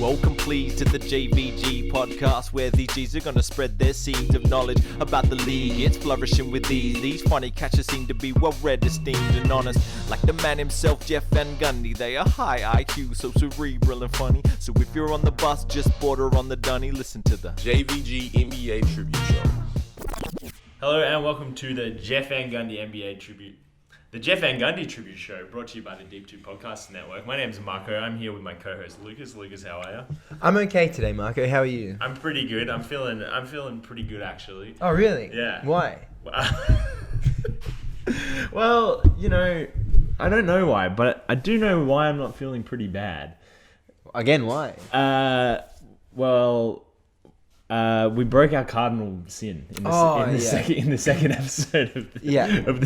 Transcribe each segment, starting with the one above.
Welcome please to the JVG podcast, where these G's are gonna spread their seeds of knowledge about the league. It's flourishing with these. These funny catchers seem to be well read, esteemed and honest. Like the man himself, Jeff Van Gundy. They are high IQ, so cerebral and funny. So if you're on the bus, just border on the dunny. Listen to the JVG NBA Tribute Show. Hello and welcome to the Jeff Van Gundy NBA Tribute. The Jeff Van Gundy Tribute Show, brought to you by the Deep 2 Podcast Network. My name's Marco. I'm here with my co-host Lucas. Lucas, how are you? I'm okay today, Marco. How are you? I'm pretty good. I'm feeling pretty good actually. Oh, really? Yeah. Why? Well, you know, I don't know why, but I do know why I'm not feeling pretty bad. Again, why? We broke our cardinal sin in the second episode of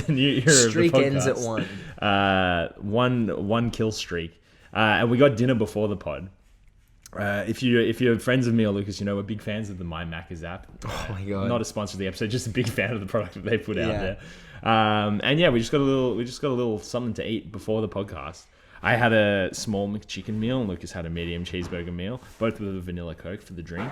the new era streak of the podcast. ends at one kill streak, and we got dinner before the pod. If you're friends of me or Lucas, you know we're big fans of the My Macca's app. Oh my god! Not a sponsor of the episode, just a big fan of the product that they put out there. And yeah, we just got a little something to eat before the podcast. I had a small McChicken meal, and Lucas had a medium cheeseburger meal, both with a vanilla Coke for the drink.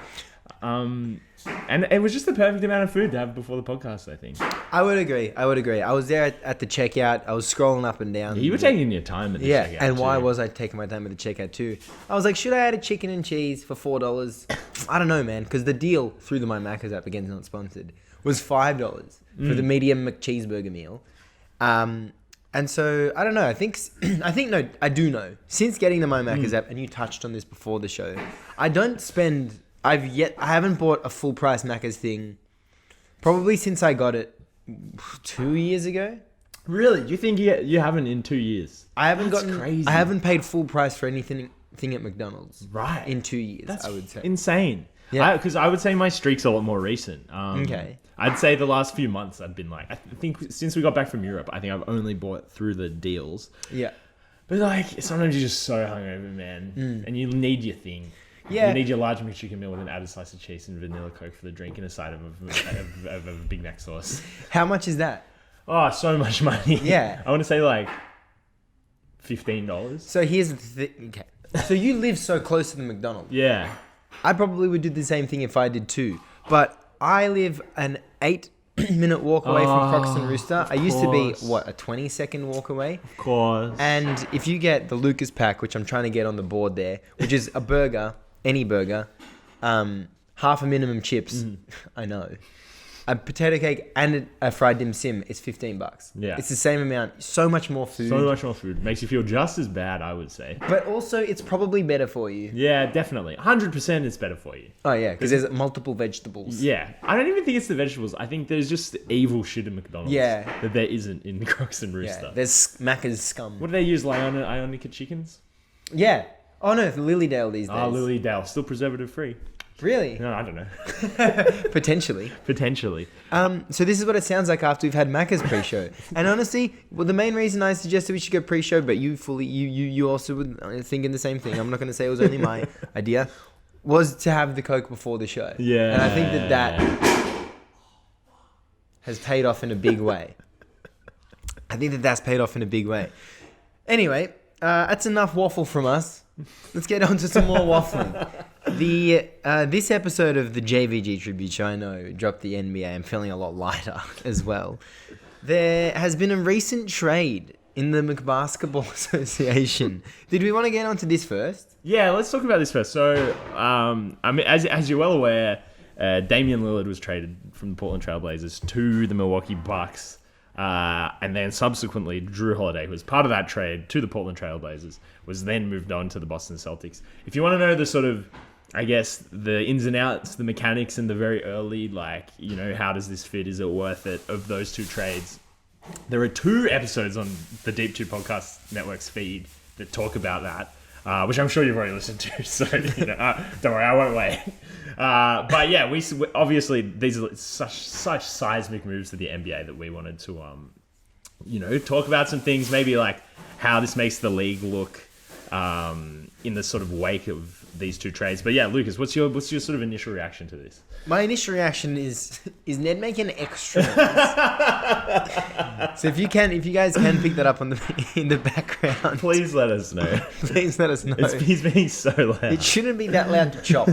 And it was just the perfect amount of food to have before the podcast, I think. I would agree. I was there at the checkout. I was scrolling up and down. Yeah, you were taking your time at the checkout. And too. why was I taking my time at the checkout too? I was like, should I add a chicken and cheese for $4? I don't know, man, because the deal through the My Macca's app, again, not sponsored, was $5 for the medium McCheeseburger meal. And so, I don't know, I do know. Since getting the My Macca's app, and you touched on this before the show, I haven't bought a full price Macca's thing probably since I got it 2 years ago. Really? You think you haven't in 2 years? Crazy. I haven't paid full price for anything at McDonald's. Right. In 2 years, That's I would say. Insane. Yeah. Because I would say my streak's a lot more recent. Okay. I'd say the last few months I've been like, I think since we got back from Europe, I think I've only bought through the deals. Yeah. But like, sometimes you're just so hungover, man. And you need your thing. Yeah. You need your large McChicken meal with an added slice of cheese and vanilla Coke for the drink and a side of a Big Mac sauce. How much is that? Oh, so much money. Yeah. I want to say like $15. So here's the thing. Okay. So you live so close to the McDonald's. Yeah. I probably would do the same thing if I did too. But I live an 8-minute walk away from Croxton Rooster. I used to be, a 20-second walk away? Of course. And if you get the Lucas pack, which I'm trying to get on the board there, which is a burger, any burger, half a minimum chips, I know, a potato cake and a fried dim sim, it's $15. Yeah. It's the same amount. So much more food. So much more food. Makes you feel just as bad, I would say. But also, it's probably better for you. Yeah, definitely. 100% it's better for you. Oh, yeah, because there's multiple vegetables. Yeah. I don't even think it's the vegetables. I think there's just evil shit in McDonald's. Yeah. That there isn't in Croxton Rooster. Yeah, there's Macca's scum. What do they use? Ionica chickens? Yeah. Oh, no, Lilydale these days. Oh, Lilydale. Still preservative free. Really? No, I don't know. Potentially. So this is what it sounds like after we've had Macca's pre-show. And honestly, the main reason I suggested we should go pre-show, but you also were thinking the same thing. I'm not going to say it was only my idea. Was to have the Coke before the show. Yeah. And I think that has paid off in a big way. Anyway, that's enough waffle from us. Let's get on to some more waffling. This episode of the JVG Tribute Show, I know, dropped the NBA. I'm feeling a lot lighter as well. There has been a recent trade in the McBasketball Association. Did we want to get onto this first? Yeah, let's talk about this first. So, I mean, as you're well aware, Damian Lillard was traded from the Portland Trail Blazers to the Milwaukee Bucks. And then subsequently, Jrue Holiday, who was part of that trade to the Portland Trail Blazers, was then moved on to the Boston Celtics. If you want to know the sort of, I guess, the ins and outs, the mechanics, and the very early, like, you know, how does this fit? Is it worth it? Of those two trades, there are 2 episodes on the Deep 2 Podcast Network's feed that talk about that, which I'm sure you've already listened to. So, you know, don't worry, I won't wait. But yeah, we obviously these are such seismic moves to the NBA that we wanted to, talk about some things, maybe like how this makes the league look in the sort of wake of these two trades. But yeah, Lucas, what's your sort of initial reaction to this? My initial reaction is Ned making extra noise? So if you guys can pick that up in the background, Please let us know. please let us know. He's being so loud. It shouldn't be that loud to chop.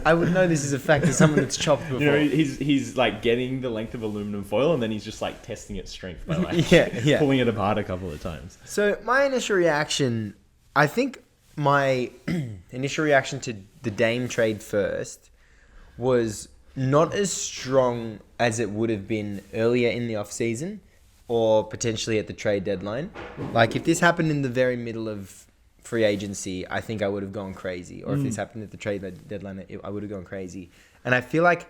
I would know this is a fact as someone that's chopped before. You know, he's like getting the length of aluminum foil, and then he's just like testing its strength by like Yeah. pulling it apart a couple of times. So my initial reaction, I think my initial reaction to the Dame trade first was not as strong as it would have been earlier in the off-season or potentially at the trade deadline. Like, if this happened in the very middle of free agency, I think I would have gone crazy. Or if this happened at the trade deadline, I would have gone crazy. And I feel like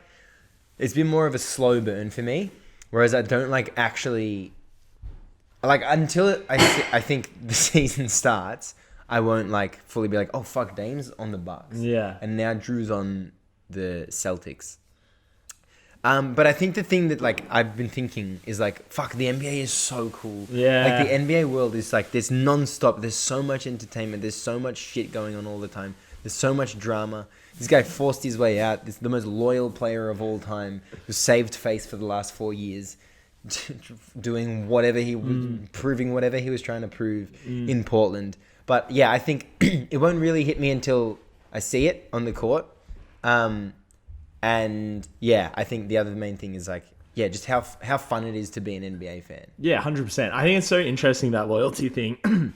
it's been more of a slow burn for me, whereas I don't actually... until I think the season starts, I won't fully be oh fuck, Dame's on the Bucks. Yeah. And now Jrue's on the Celtics. But I think the thing that I've been thinking is fuck, the NBA is so cool. Yeah. The NBA world is there's non-stop, there's so much entertainment, there's so much shit going on all the time. There's so much drama. This guy forced his way out. This is the most loyal player of all time who saved face for the last 4 years, doing whatever proving whatever he was trying to prove in Portland. But yeah, I think it won't really hit me until I see it on the court. And yeah, I think the other main thing is just how fun it is to be an NBA fan. Yeah, 100%. I think it's so interesting, that loyalty thing,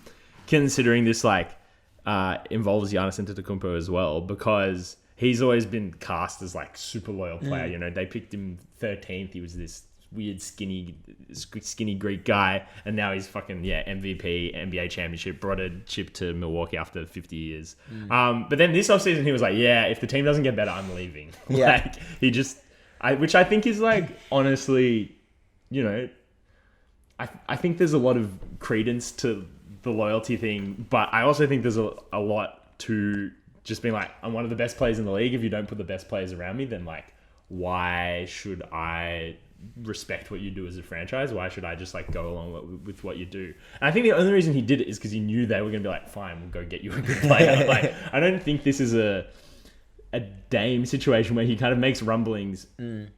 considering this involves Giannis Antetokounmpo as well, because he's always been cast as super loyal player. You know, they picked him 13th. He was this weird skinny Greek guy, and now he's fucking MVP, NBA championship, brought a chip to Milwaukee after 50 years. But then this offseason he was if the team doesn't get better, I'm leaving. Yeah. He just, which I think is honestly, you know, I think there's a lot of credence to the loyalty thing, but I also think there's a lot to just being I'm one of the best players in the league. If you don't put the best players around me, then why should I respect what you do as a franchise? Why should I just go along with what you do? And I think the only reason he did it is because he knew they were going to be fine, we'll go get you a good player. I don't think this is a Dame situation where he kind of makes rumblings and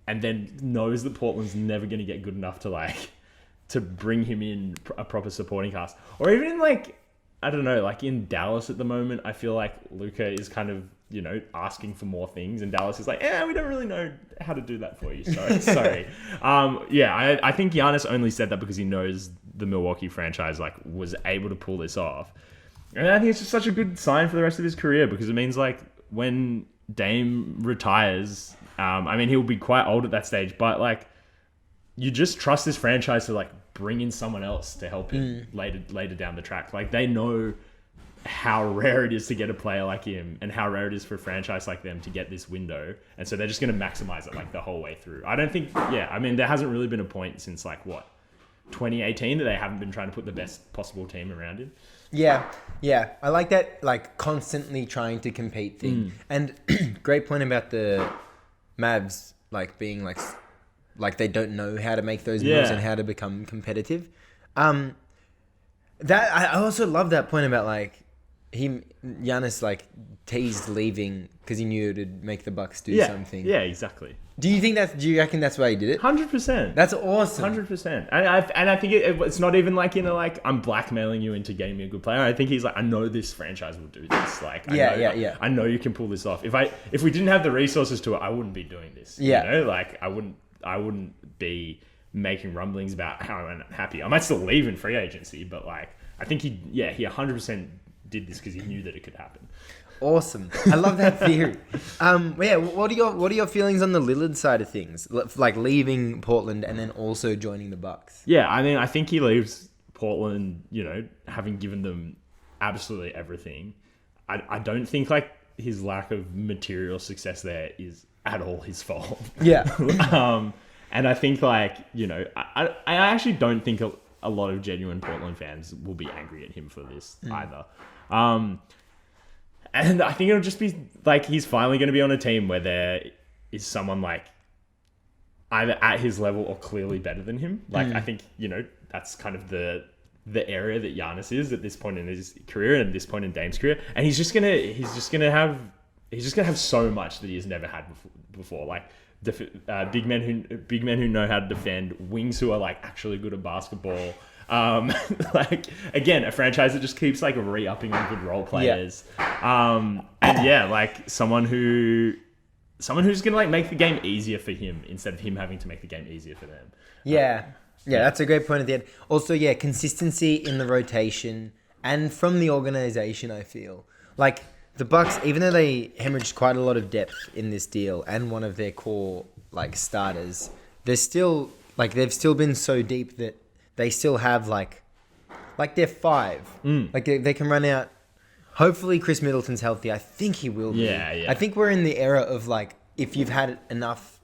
then knows that Portland's never going to get good enough to bring him in a proper supporting cast. Or even in I don't know, in Dallas at the moment, I feel Luka is kind of, you know, asking for more things, and Dallas is we don't really know how to do that for you. Sorry. I think Giannis only said that because he knows the Milwaukee franchise was able to pull this off. And I think it's just such a good sign for the rest of his career, because it means when Dame retires, he'll be quite old at that stage, but you just trust this franchise to bring in someone else to help him later down the track. They know how rare it is to get a player like him, and how rare it is for a franchise like them to get this window, and so they're just going to maximize it the whole way through. I don't think there hasn't really been a point since 2018 that they haven't been trying to put the best possible team around him. Yeah I like that constantly trying to compete thing. And great point about the Mavs being they don't know how to make those moves and how to become competitive. That I also love that point about Giannis teased leaving because he knew it would make the Bucks do something. Yeah, exactly. Do you reckon that's why he did it? 100%. That's awesome. 100%. And I think it's not even I'm blackmailing you into getting me a good player. I think he's I know this franchise will do this. I know you can pull this off. If we didn't have the resources to it, I wouldn't be doing this. Yeah. You know, I wouldn't be making rumblings about how I'm unhappy. I might still leave in free agency, but I think he 100% did this because he knew that it could happen. Awesome. I love that theory. What are your feelings on the Lillard side of things? Leaving Portland and then also joining the Bucks. Yeah, I think he leaves Portland, you know, having given them absolutely everything. I don't think his lack of material success there is at all his fault. Yeah. And I think you know, I actually don't think a lot of genuine Portland fans will be angry at him for this either. And I think it'll just be he's finally going to be on a team where there is someone either at his level or clearly better than him. I think, you know, that's kind of the the area that Giannis is at this point in his career and at this point in Dame's career, and he's just gonna have so much that he's never had before. Like big men who know how to defend, wings who are like actually good at basketball. Like again, a franchise that just keeps like re-upping on good role players. And yeah, like someone who's gonna like make the game easier for him instead of him having to make the game easier for them. Yeah, that's a great point at the end. Also, yeah, consistency in the rotation and from the organization. I feel like the Bucks, even though they hemorrhaged quite a lot of depth in this deal and one of their core like starters, they're still like they've still been so deep that they still have like they're five. Like they can run out. Hopefully Chris Middleton's healthy. I think he will be. Yeah. I think we're in the era of like if you've had enough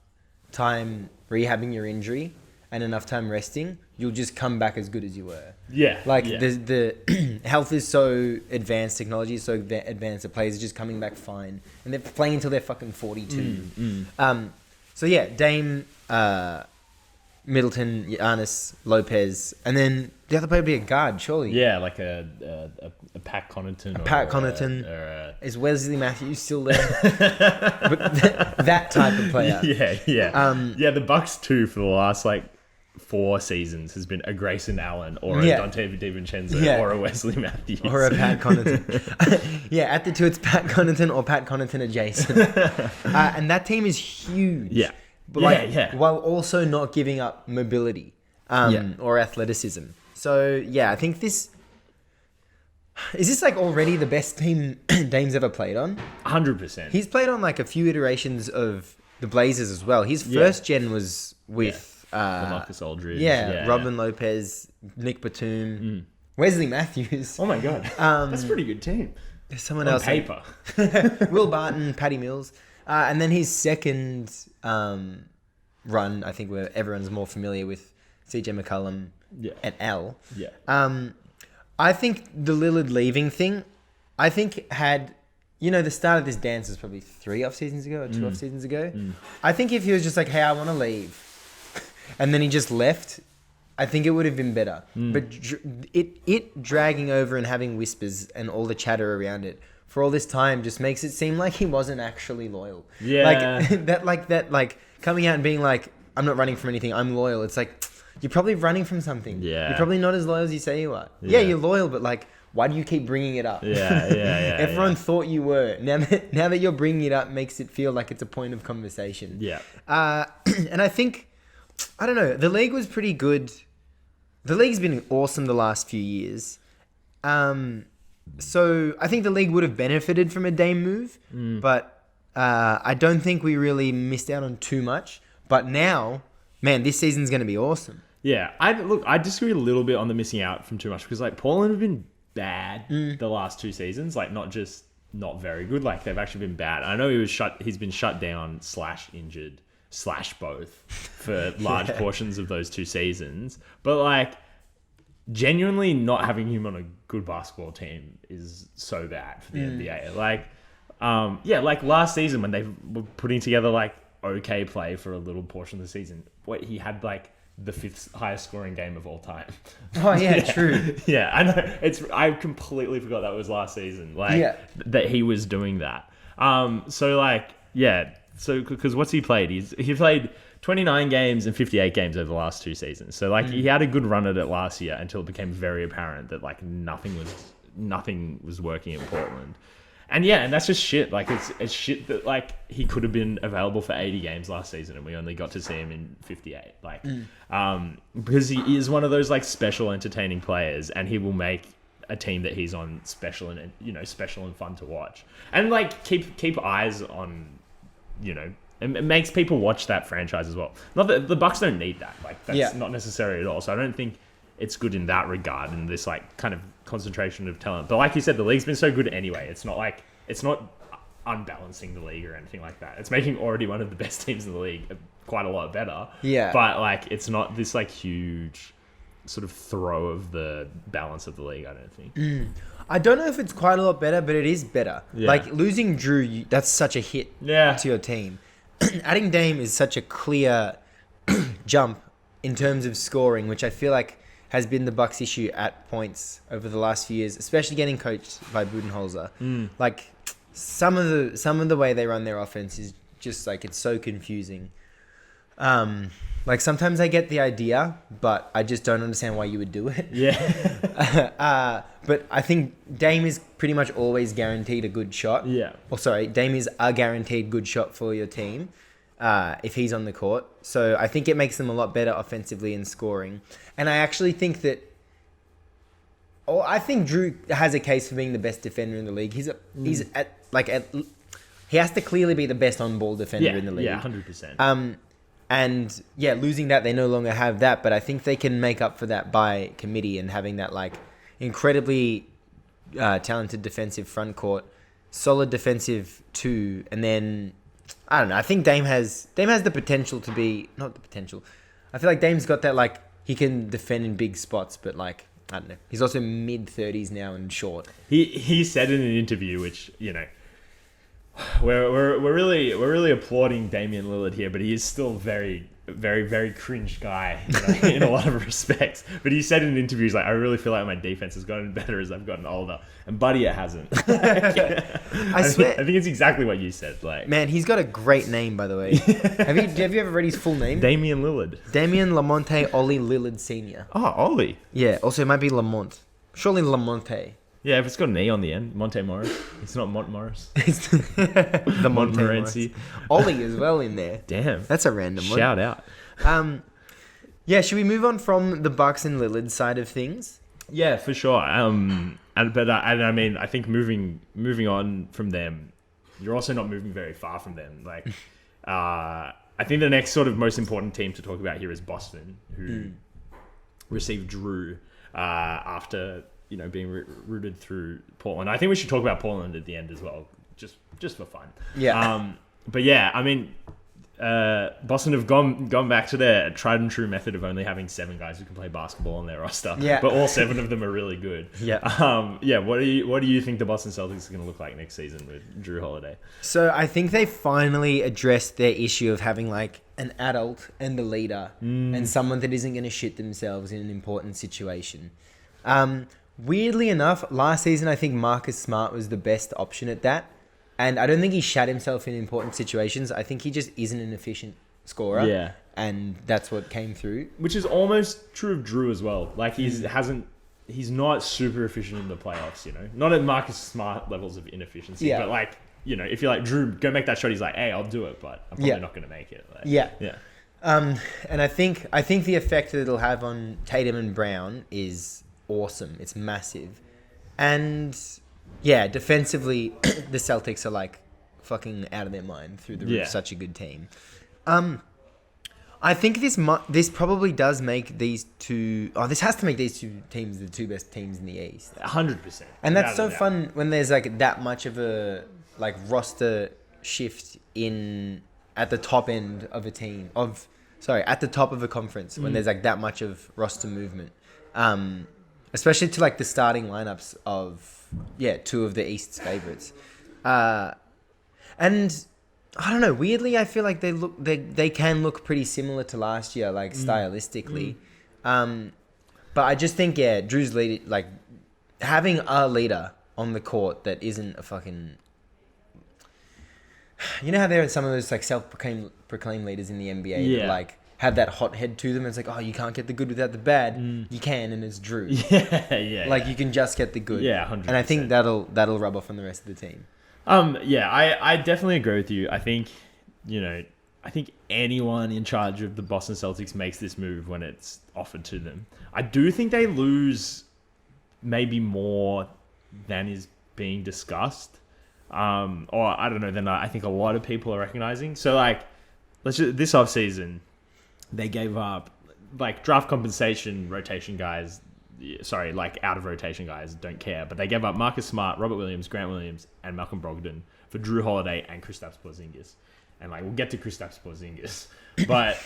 time rehabbing your injury and enough time resting, you'll just come back as good as you were. Yeah. Like the health is so advanced, technology is so advanced, the players are just coming back fine. And they're playing until they're fucking 42. So yeah, Dame, Middleton, Giannis, Lopez, and then the other player would be a guard, surely. Yeah, like a Pat Connaughton. Pat Connaughton. Is Wesley Matthews still there? But that type of player. Yeah. The Bucks too for the last like 4 seasons has been a Grayson Allen or a Dante DiVincenzo or a Wesley Matthews or a Pat Connaughton. At the two it's Pat Connaughton or Pat Connaughton adjacent. And that team is huge. Yeah. But while also not giving up mobility or athleticism. So I think this is like already the best team Dame's ever played on. 100%. He's played on like a few iterations of the Blazers as well. His first gen was with LaMarcus Aldridge. Robin Lopez, Nick Batum, Wesley Matthews. Oh my god, that's a pretty good team. There's someone on else. Paper. Will Barton, Patty Mills. And then his second run, I think where everyone's more familiar with CJ McCollum et al. I think the Lillard leaving thing, had, the start of this dance was probably 3 off seasons ago or 2 off seasons ago. I think if he was just like, hey, I want to leave, and then he just left, I think it would have been better. But it dragging over and having whispers and all the chatter around it for all this time just makes it seem like he wasn't actually loyal. Yeah. Like coming out and being like, I'm not running from anything, I'm loyal. It's like, you're probably running from something. Yeah. You're probably not as loyal as you say you are. Yeah, you're loyal, but like, why do you keep bringing it up? Yeah. Everyone thought you were. Now that you're bringing it up makes it feel like it's a point of conversation. Yeah. And I think, I don't know, the league was pretty good. The league's been awesome the last few years. So I think the league would have benefited from a Dame move, but I don't think we really missed out on too much. But now, man, this season's going to be awesome. Yeah, I disagree a little bit on the missing out from too much because like Portland have been bad the last 2 seasons, like not just not very good, like they've actually been bad. I know he's been shut down / injured / both for large portions of those 2 seasons, but like genuinely not having him on a good basketball team is so bad for the NBA. Like, like last season when they were putting together like okay play for a little portion of the season, he had like the 5th highest scoring game of all time. Oh yeah, true. Yeah, I know. I completely forgot that was last season. Like that he was doing that. So because what's he played? He played 29 games and 58 games over the last 2 seasons. So like he had a good run at it last year until it became very apparent that like nothing was working in Portland. And that's just shit. Like it's shit that like he could have been available for 80 games last season and we only got to see him in 58. Like because he is one of those like special entertaining players and he will make a team that he's on special and special and fun to watch. And like keep eyes on, it makes people watch that franchise as well. Not that the Bucks don't need that. Like that's not necessary at all. So I don't think it's good in that regard and this like kind of concentration of talent. But like you said, the league's been so good anyway. It's not unbalancing the league or anything like that. It's making already one of the best teams in the league quite a lot better. Yeah. But like it's not this like huge sort of throw of the balance of the league, I don't think. I don't know if it's quite a lot better, but it is better. Yeah. Like losing Jrue, that's such a hit to your team. Adding Dame is such a clear jump in terms of scoring, which I feel like has been the Bucks' issue at points over the last few years, especially getting coached by Budenholzer. Like some of the way they run their offense is just like it's so confusing. Like sometimes I get the idea, but I just don't understand why you would do it. Yeah. But I think Dame is pretty much always guaranteed a good shot. Yeah. Or sorry, Dame is a guaranteed good shot for your team if he's on the court. So I think it makes them a lot better offensively in scoring. And I actually think that... I think Jrue has a case for being the best defender in the league. He has to clearly be the best on-ball defender in the league. Yeah, 100%. And yeah, losing that, they no longer have that. But I think they can make up for that by committee and having that like incredibly talented defensive front court, solid defensive two, and then I don't know. I think Dame has the potential to be not the potential. I feel like Dame's got that like he can defend in big spots, but like I don't know. He's also mid-30s now and short. He said in an interview, which we're really applauding Damian Lillard here, but he is still very, very, very cringe guy in a lot of respects. But he said in an interview, he's like, I really feel like my defense has gotten better as I've gotten older. And buddy, it hasn't. I swear. I think it's exactly what you said. Like, man, he's got a great name, by the way. Have you ever read his full name? Damian Lillard. Damian Lamonte Ollie Lillard Sr. Oh, Ollie. Yeah, also it might be Lamont. Surely Lamonte. Yeah, if it's got an E on the end, Monte Morris. It's not Mont Morris. It's the Montmorency. Ollie as well in there. Damn. That's a random one. Shout out. Yeah, should we move on from the Bucks and Lillard side of things? Yeah, for sure. I mean, I think moving on from them, you're also not moving very far from them. Like, I think the next sort of most important team to talk about here is Boston, who received Jrue after being rooted through Portland. I think we should talk about Portland at the end as well, just for fun. Yeah. But yeah, I mean, Boston have gone back to their tried and true method of only having 7 guys who can play basketball on their roster. Yeah. But all 7 of them are really good. Yeah. Yeah. What do you think the Boston Celtics are going to look like next season with Jrue Holiday? So I think they finally addressed their issue of having like an adult and a leader and someone that isn't going to shit themselves in an important situation. Weirdly enough, last season I think Marcus Smart was the best option at that. And I don't think he shat himself in important situations. I think he just isn't an efficient scorer. Yeah. And that's what came through. Which is almost true of Jrue as well. Like he's not super efficient in the playoffs, Not at Marcus Smart levels of inefficiency. Yeah. But like, if you're like, Jrue, go make that shot, he's like, hey, I'll do it, but I'm probably not going to make it. Like, Yeah. And I think the effect that it'll have on Tatum and Brown is awesome. It's massive. And yeah, defensively, the Celtics are like fucking out of their mind through the roof. Such a good team. I think this probably does make these two... this has to make these two teams the 2 best teams in the East. 100%. And that's so fun when there's like that much of a like roster shift at the top end of a team at the top of a conference when there's like that much of roster movement. Especially to like the starting lineups of 2 of the East's favorites. And I don't know, weirdly I feel like they can look pretty similar to last year, like stylistically. But I just think Jrue's lead, like having a leader on the court that isn't a fucking... You know how there are some of those like self-proclaimed leaders in the NBA that like have that hot head to them. It's like, oh, you can't get the good without the bad. You can, and it's Jrue. Like you can just get the good. Yeah, 100%. And I think that'll rub off on the rest of the team. I definitely agree with you. I think, I think anyone in charge of the Boston Celtics makes this move when it's offered to them. I do think they lose maybe more than is being discussed. Or I don't know, than I think a lot of people are recognizing. So like, this offseason, they gave up like draft compensation rotation guys. Sorry, like out of rotation guys don't care, but they gave up Marcus Smart, Robert Williams, Grant Williams, and Malcolm Brogdon for Jrue Holiday and Kristaps Porzingis. And like we'll get to Kristaps Porzingis, but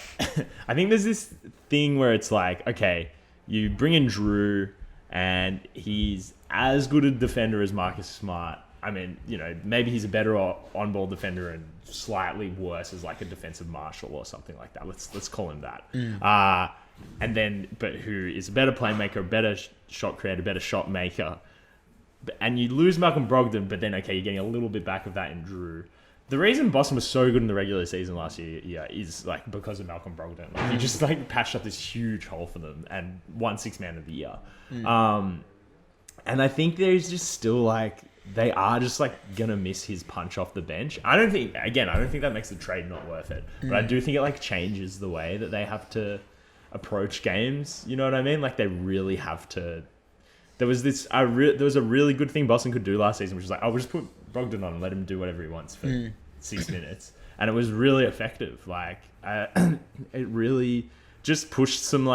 I think there's this thing where it's like, okay, you bring in Jrue, and he's as good a defender as Marcus Smart. I mean, maybe he's a better on-ball defender and slightly worse as like a defensive marshal or something like that. Let's call him that. but who is a better playmaker, a better shot creator, a better shot maker. And you lose Malcolm Brogdon, but then, okay, you're getting a little bit back of that in Jrue. The reason Boston was so good in the regular season last year is like because of Malcolm Brogdon. Like, he just like patched up this huge hole for them and won Sixth Man of the Year. And I think there's just still like, they are just like gonna miss his punch off the bench. I don't think that makes the trade not worth it. But I do think it like changes the way that they have to approach games. You know what I mean? Like they really have to. There was a really good thing Boston could do last season, which was like, we'll just put Brogdon on and let him do whatever he wants for 6 minutes, and it was really effective. Like it really just pushed some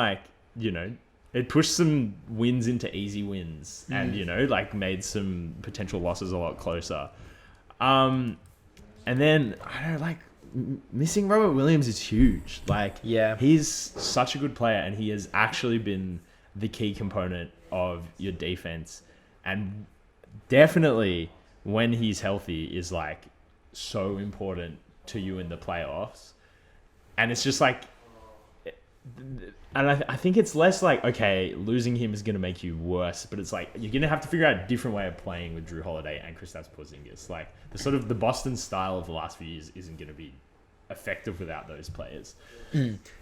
it pushed some wins into easy wins, and like made some potential losses a lot closer. And then I don't know, like missing Robert Williams is huge. Like he's such a good player, and he has actually been the key component of your defense, and definitely when he's healthy is like so important to you in the playoffs. And it's just like, and I think it's less like, okay, losing him is going to make you worse, but it's like you're going to have to figure out a different way of playing with Jrue Holiday and Kristaps Porzingis. Like the sort of the Boston style of the last few years isn't going to be effective without those players.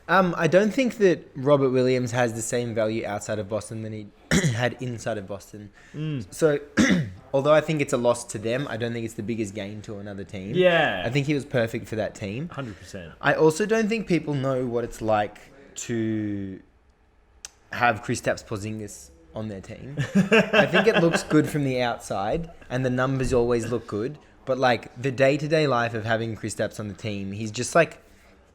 I don't think that Robert Williams has the same value outside of Boston than he had inside of Boston. So although I think it's a loss to them, I don't think it's the biggest gain to another team. I think he was perfect for that team. 100%. I also don't think people know what it's like to have Kristaps Porzingis on their team. I think it looks good from the outside and the numbers always look good, but like the day-to-day life of having Kristaps on the team, he's just like,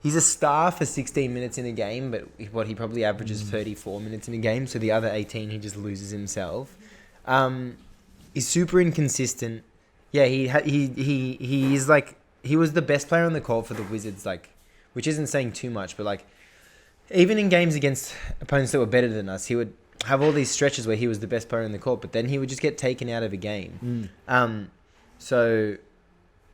he's a star for 16 minutes in a game, but he probably averages 34 minutes in a game, so the other 18 he just loses himself. He's super inconsistent. Yeah, he is like, he was the best player on the court for the Wizards, like, which isn't saying too much, but like, even in games against opponents that were better than us, he would have all these stretches where he was the best player in the court, but then he would just get taken out of a game. So,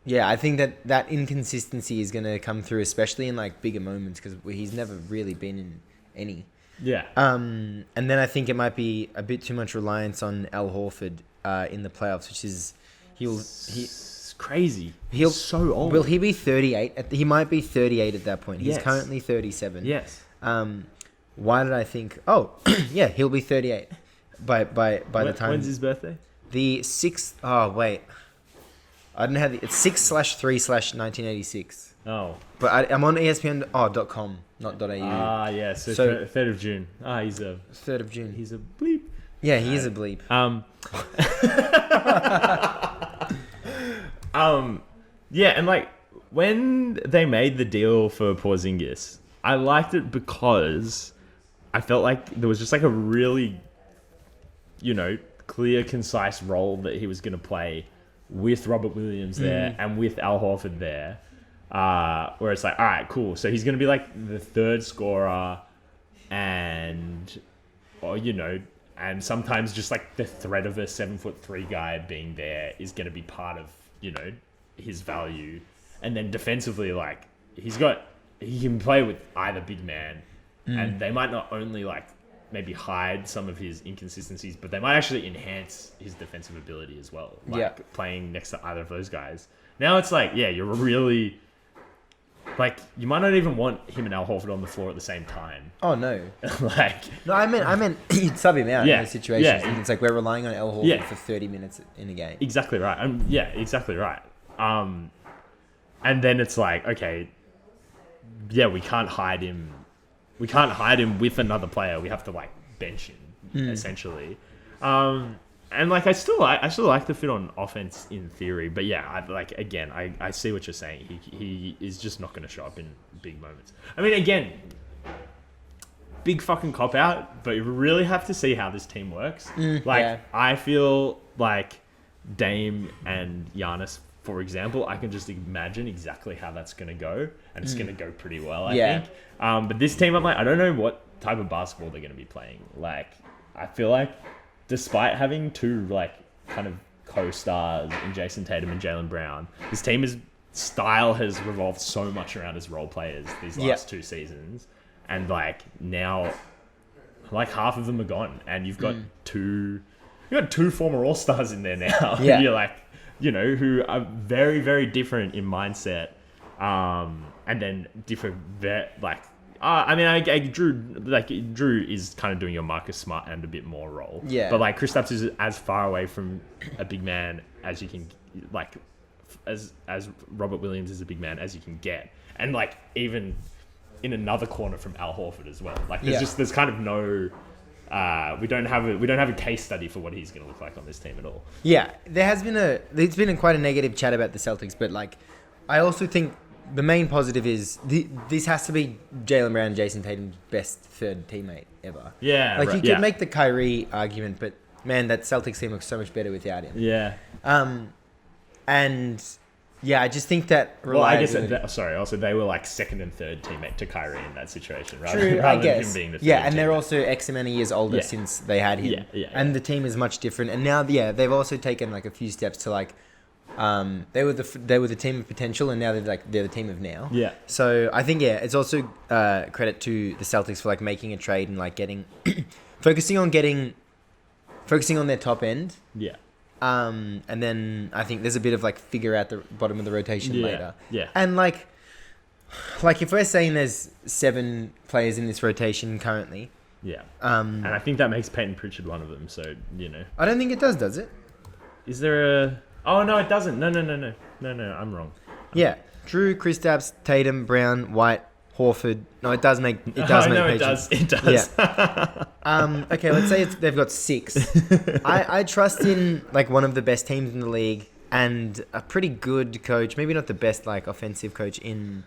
yeah, I think that inconsistency is going to come through, especially in like bigger moments, because he's never really been in any. And then I think it might be a bit too much reliance on Al Horford in the playoffs, which is It's crazy. He's so old. Will he be 38? He might be 38 at that point. He's currently 37. Yes. Why did I think? Oh, yeah, he'll be 38 by the time. When's his birthday? The 6th. Oh wait, I don't have the. It's 6/3/1986. Oh. But I'm on ESPN.com, not .au. Ah, yeah. So 3rd of June. He's a 3rd of June. He's a bleep. Yeah, he is a bleep. Yeah, and like when they made the deal for Porzingis, I liked it because I felt like there was just like a really, clear, concise role that he was going to play with Robert Williams there and with Al Horford there. Where it's like, all right, cool. So he's going to be like the third scorer and sometimes just like the threat of a 7'3" guy being there is going to be part of, his value. And then defensively, like he can play with either big man and they might not only like maybe hide some of his inconsistencies, but they might actually enhance his defensive ability as well. Like playing next to either of those guys. Now it's like, yeah, you're really like, you might not even want him and Al Horford on the floor at the same time. Oh no. No, I meant you'd sub him out in those situations. Yeah. And it's like we're relying on Al Horford for 30 minutes in a game. Exactly right. Exactly right. And then it's like, okay, yeah, we can't hide him. We can't hide him with another player. We have to like bench him essentially. And like I still like the fit on offense in theory, but yeah, I see what you're saying. He is just not going to show up in big moments. I mean, again, big fucking cop out, but you really have to see how this team works. I feel like Dame and Giannis, for example, I can just imagine exactly how that's going to go, and it's going to go pretty well, I think. But this team, I'm like, I don't know what type of basketball they're going to be playing. Like, I feel like despite having two, like, kind of co-stars in Jason Tatum and Jaylen Brown, this team's style has revolved so much around his role players these last 2 seasons. and like now, like half of them are gone, and you've got two former All-Stars in there now. Yeah. You're like, who are very, very different in mindset, and then different Jrue is kind of doing your Marcus Smart and a bit more role. Yeah. But like Kristaps is as far away from a big man as you can, like, as Robert Williams is a big man as you can get, and like even in another corner from Al Horford as well. Like there's kind of no. We don't have a case study for what he's going to look like on this team at all. Yeah, there's been quite a negative chat about the Celtics, but like, I also think the main positive is this has to be Jaylen Brown and Jason Tatum's best third teammate ever. Yeah, like right, you could make the Kyrie argument, but man, that Celtics team looks so much better without him. Yeah. And yeah, I just think that. Well, I guess also they were like second and third teammate to Kyrie in that situation, right? True, I guess. Him being the Yeah, third and they're teammate. also X amount of years older since they had him. Yeah. And the team is much different. And now, they've also taken like a few steps to like, they were the team of potential, and now they're the team of now. Yeah. So I think it's also credit to the Celtics for like making a trade and like getting focusing on their top end. Yeah. And then I think there's a bit of like figure out the bottom of the rotation later. Yeah. And like if we're saying there's 7 players in this rotation currently. Yeah. And I think that makes Peyton Pritchard one of them. So I don't think it does it? Is there a? Oh no, it doesn't. No. I'm wrong. Yeah. Jrue, Kristaps, Tatum, Brown, White, Horford. No, it does make It does. Yeah. Okay, let's say they've got 6. I trust in like one of the best teams in the league and a pretty good coach. Maybe not the best like offensive coach in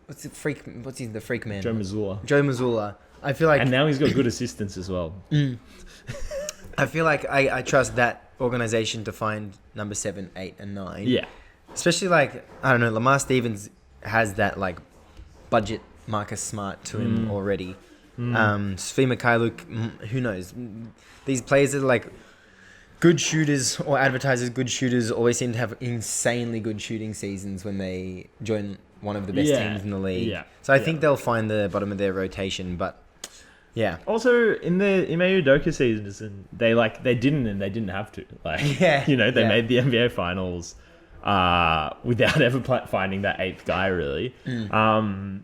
the freak man? Joe Mazzulla. Joe Mazzulla. I feel like, And now he's got good assistants as well. I feel like I trust that organization to find number 7, 8, and 9. Yeah. Especially like, I don't know, Lamar Stevens has that like budget Marcus Smart to him already. Svi Mikhailuk, who knows? These players that are like good shooters or advertised as good shooters always seem to have insanely good shooting seasons when they join one of the best teams in the league. Yeah. So I think they'll find the bottom of their rotation, but yeah. Also, in the Ime Udoka season, they didn't have to. Like, they made the NBA Finals without ever finding that 8th guy, really. And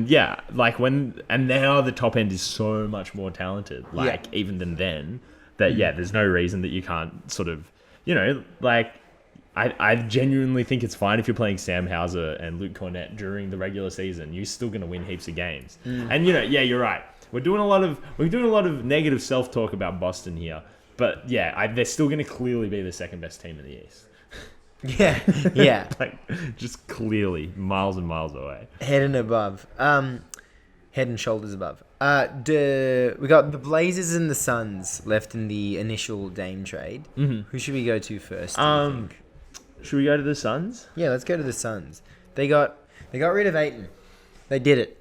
now the top end is so much more talented, even than then, that there's no reason that you can't sort of, I genuinely think it's fine if you're playing Sam Hauser and Luke Cornett during the regular season. You're still going to win heaps of games. And you're right. We're doing a lot of negative self-talk about Boston here, but they're still going to clearly be the second best team in the East. Yeah. Like, just clearly miles and miles away. Head and above. Head and shoulders above. We got the Blazers and the Suns left in the initial Dame trade. Mm-hmm. Who should we go to first? Do you think? Should we go to the Suns? Yeah, let's go to the Suns. They got rid of Ayton. They did it.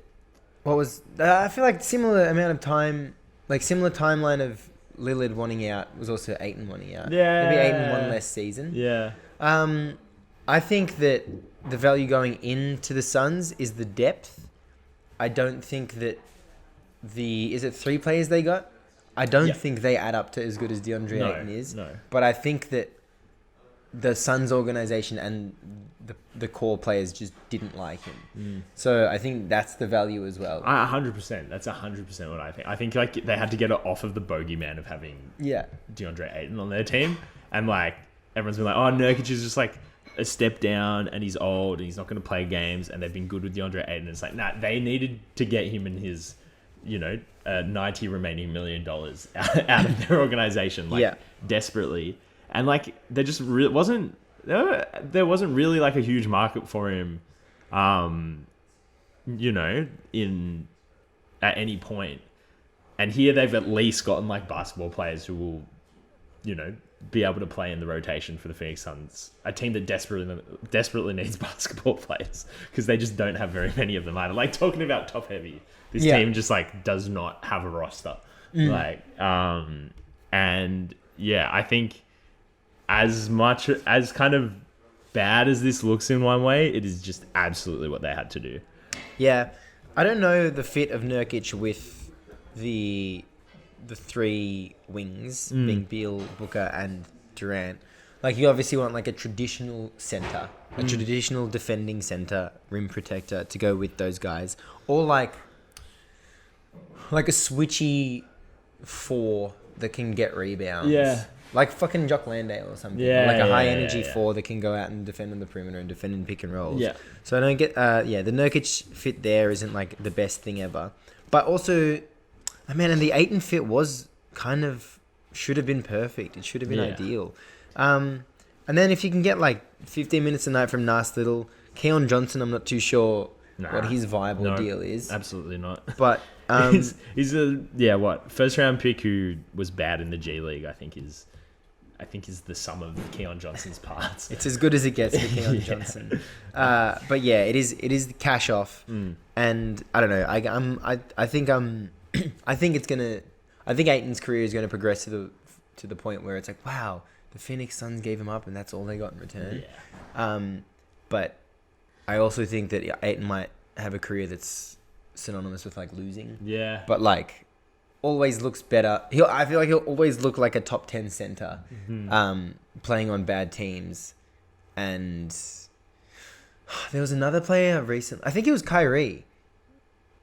What was I feel like similar amount of time, like similar timeline of Lillard wanting out was also Ayton wanting out. Yeah. Maybe Ayton one less season. Yeah. I think that the value going into the Suns is the depth. I don't think that is it 3 players they got? I don't think they add up to as good as DeAndre Ayton is. No. But I think that the Suns organization and the core players just didn't like him. So I think that's the value as well. 100%. That's 100% what I think. I think like they had to get it off of the bogeyman of having DeAndre Ayton on their team, and like everyone's been like, oh, Nurkic is just like a step down and he's old and he's not going to play games, and they've been good with DeAndre Ayton. It's like, nah, they needed to get him and his, $90 remaining $1 million out of their organization, desperately. And like, there just wasn't really like a huge market for him, in at any point. And here they've at least gotten like basketball players who will, be able to play in the rotation for the Phoenix Suns, a team that desperately needs basketball players because they just don't have very many of them either. Like, talking about top heavy, this team just like does not have a roster. I think as much as kind of bad as this looks in one way, it is just absolutely what they had to do. Yeah. I don't know the fit of Nurkic with the three wings being Beal, Booker, and Durant. Like, you obviously want like a traditional center, a traditional defending center, rim protector to go with those guys, or like a switchy 4 that can get rebounds. Yeah. Like fucking Jock Landale or something. Yeah, Or like a high yeah, energy yeah. 4 that can go out and defend on the perimeter and defend in pick and rolls. Yeah. So I don't get, the Nurkic fit there isn't like the best thing ever. But also, man, and the Ayton fit was kind of, should have been perfect. It should have been ideal. And then if you can get like 15 minutes a night from Nas Little, Keon Johnson, I'm not too sure what his viable deal is. Absolutely not. But he's a first round pick who was bad in the G League. I think is the sum of Keon Johnson's parts. It's as good as it gets for Keon Johnson. But yeah, it is the cash off, and I don't know. I think Ayton's career is gonna progress to the point where it's like, wow, the Phoenix Suns gave him up, and that's all they got in return. Yeah. But I also think that Ayton might have a career that's synonymous with like losing. Yeah. But like, always looks better. I feel like he'll always look like a top 10 center, playing on bad teams. And there was another player recently. I think it was Kyrie.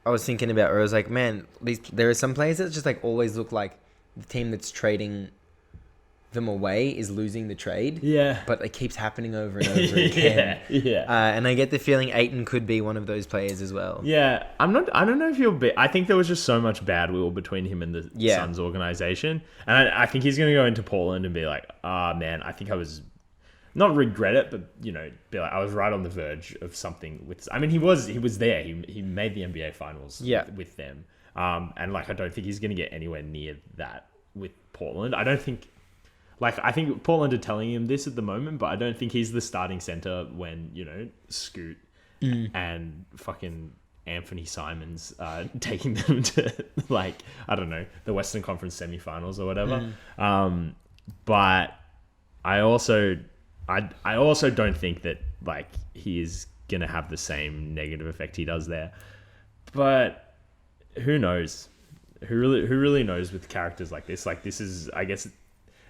I was thinking about, where I was like, man, there are some players that just like always look like the team that's trading them away is losing the trade. Yeah. But it keeps happening over and over again. Yeah. And I get the feeling Ayton could be one of those players as well. Yeah. I don't know if he'll be. I think there was just so much bad will between him and the Suns organization. And I think he's going to go into Portland and be like, man, I think I was, not regret it, but, be like, I was right on the verge of something with, I mean, he was there. He made the NBA finals with them. And like, I don't think he's going to get anywhere near that with Portland. I don't think, I think Portland are telling him this at the moment, but I don't think he's the starting center when, Scoot and fucking Anthony Simons taking them to, I don't know, the Western Conference semifinals or whatever. But I also don't think that, he is going to have the same negative effect he does there. But who knows? Who really knows with characters like this? This is, I guess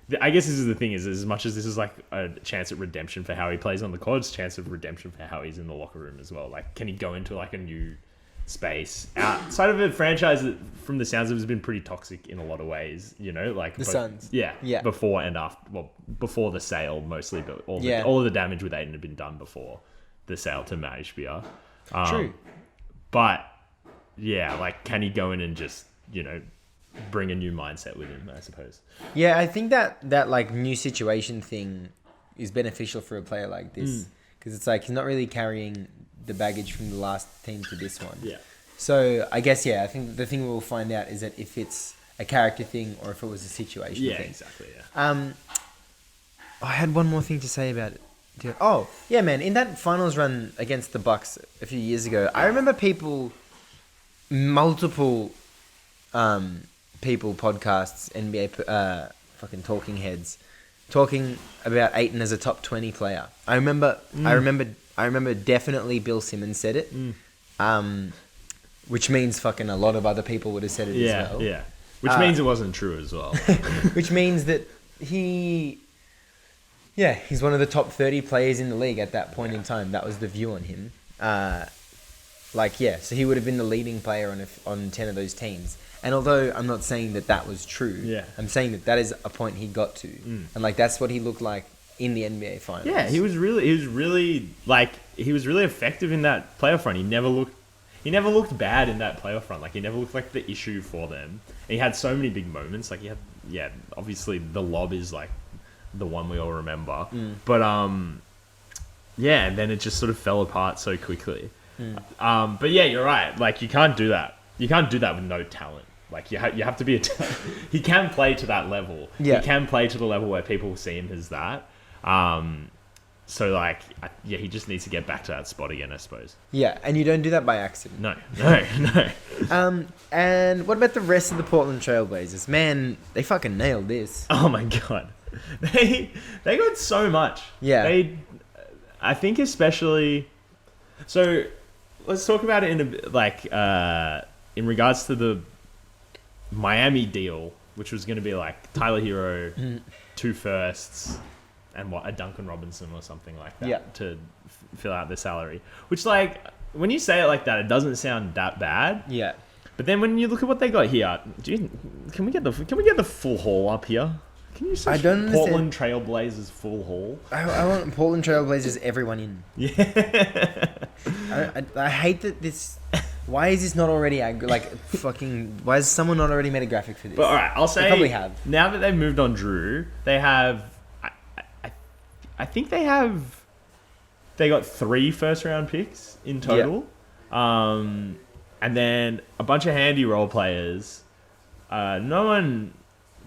this is the thing, is as much as this is like a chance at redemption for how he plays on the court, it's a chance of redemption for how he's in the locker room as well. Can he go into a new space outside of a franchise that, from the sounds of it, has been pretty toxic in a lot of ways, the Suns. Yeah. Before and after, before the sale mostly, but all of the damage with Ayton had been done before the sale to Matt HBR. True. But yeah, can he go in and just, bring a new mindset with him, I suppose. Yeah, I think that new situation thing is beneficial for a player like this, because it's he's not really carrying the baggage from the last team to this one. Yeah. So I guess, I think the thing we'll find out is that if it's a character thing or if it was a situation thing. Yeah, exactly. Yeah. I had one more thing to say about it. Oh, yeah, man. In that finals run against the Bucks a few years ago, I remember multiple people, podcasts, NBA fucking talking heads, talking about Ayton as a top 20 player. I remember definitely Bill Simmons said it, which means fucking a lot of other people would have said it as well. Yeah, which means it wasn't true as well. Which means that he's one of the top 30 players in the league at that point in time. That was the view on him. So he would have been the leading player on 10 of those teams. And although I'm not saying that was true, I'm saying that is a point he got to, and that's what he looked like in the NBA finals. Yeah, he was really effective in that playoff run. He never looked bad in that playoff run. He never looked like the issue for them. And he had so many big moments. Obviously the lob is the one we all remember. But and then it just sort of fell apart so quickly. But yeah, you're right. You can't do that. You can't do that with no talent. You have to be he can play to that level. Yeah. He can play to the level where people see him as that. He just needs to get back to that spot again, I suppose. Yeah, and you don't do that by accident. No. And what about the rest of the Portland Trailblazers? Man, they fucking nailed this. Oh my god. They got so much. Yeah. I think especially... So... let's talk about it in a bit, like in regards to the Miami deal, which was going to be like Tyler Hero, 2 firsts, and a Duncan Robinson or something like that to fill out their salary. Which, like, when you say it like that, it doesn't sound that bad. Yeah. But then when you look at what they got here, can we get the full haul up here? Can you search Portland Trailblazers full haul? I want Portland Trailblazers everyone in. Yeah. I hate that this... Why is this not already... Why has someone not already made a graphic for this? But alright, I'll say... They probably have. Now that they've moved on Jrue, they have... I think they have... They got 3 first-round picks in total. Yeah. And then a bunch of handy role players. No one...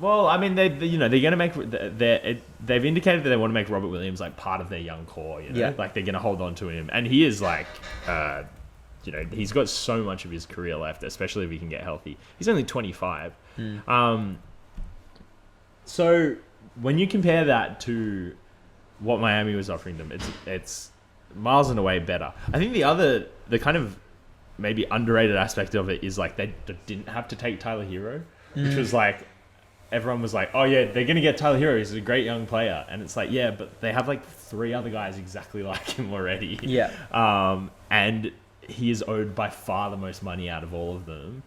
Well, I mean, they're going to make... They've indicated that they want to make Robert Williams, like, part of their young core, you know? Yeah. Like, they're going to hold on to him. And he is, like... he's got so much of his career left, especially if he can get healthy. He's only 25. So, when you compare that to what Miami was offering them, it's miles and away better. I think the kind of maybe underrated aspect of it is, like, they didn't have to take Tyler Hero, which was, like... Everyone was like, oh yeah, they're going to get Tyler Hero. He's a great young player. And it's like, yeah, but they have like 3 other guys exactly like him already. Yeah. And he is owed by far the most money out of all of them.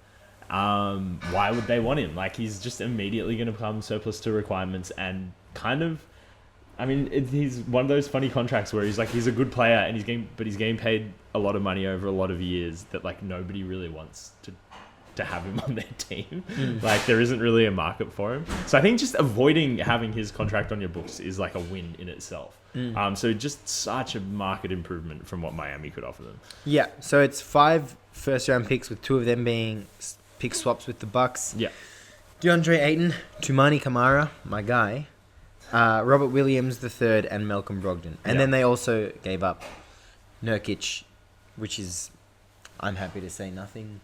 Why would they want him? Like, he's just immediately going to become surplus to requirements and kind of... I mean, he's one of those funny contracts where he's a good player and he's getting paid a lot of money over a lot of years that, like, nobody really wants to have him on their team. Like, there isn't really a market for him. So I think just avoiding having his contract on your books is like a win in itself. So just such a market improvement from what Miami could offer them. Yeah, so it's 5 first-round picks, with 2 of them being pick swaps with the Bucks. Yeah. DeAndre Ayton, Tumani Kamara, my guy, Robert Williams III, and Malcolm Brogdon. And then they also gave up Nurkic, which is, I'm happy to say, nothing.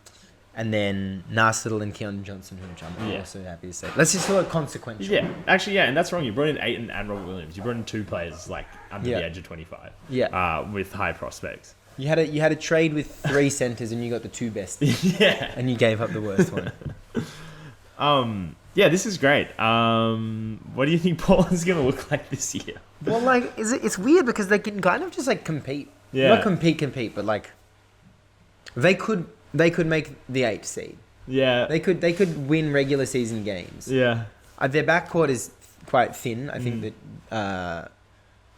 And then Nas Little and Keon Johnson, which I'm also happy to say. Let's just call it consequential. Yeah, actually, and that's wrong. You brought in Ayton and Robert Williams. You brought in 2 players, like, under the age of 25. Yeah. With high prospects. You had a trade with 3 centers and you got the 2 best. Yeah. And you gave up the worst one. Yeah, this is great. What do you think Portland's going to look like this year? Well, like, it's weird because they can kind of just, like, compete. Yeah. Not compete, but, like, they could make the 8th seed. Yeah. They could win regular season games. Yeah. Their backcourt is quite thin. I think that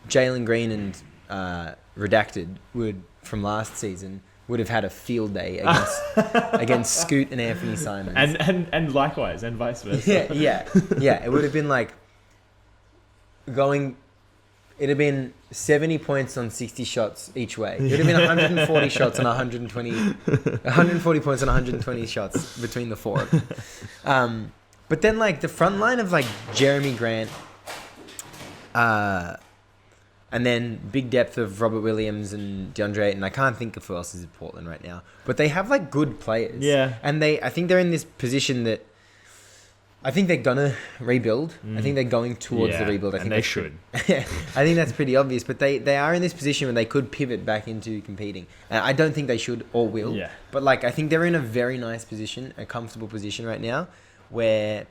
Jalen Green and Redacted from last season would have had a field day against Scoot and Anthony Simons. And likewise, and vice versa. Yeah. It would have been like it'd have been 70 points on 60 shots each way. It would have been 140 shots on 140 points on 120 shots between the 4 of them. But then, like, the front line of, like, Jeremy Grant, and then big depth of Robert Williams and DeAndre Ayton. I can't think of who else is in Portland right now. But they have, like, good players. Yeah. And I think they're in this position that I think they're going to rebuild. I think they're going towards the rebuild. I think they should. I think that's pretty obvious. But they are in this position where they could pivot back into competing. I don't think they should or will. Yeah. But, like, I think they're in a very nice position, a comfortable position right now, where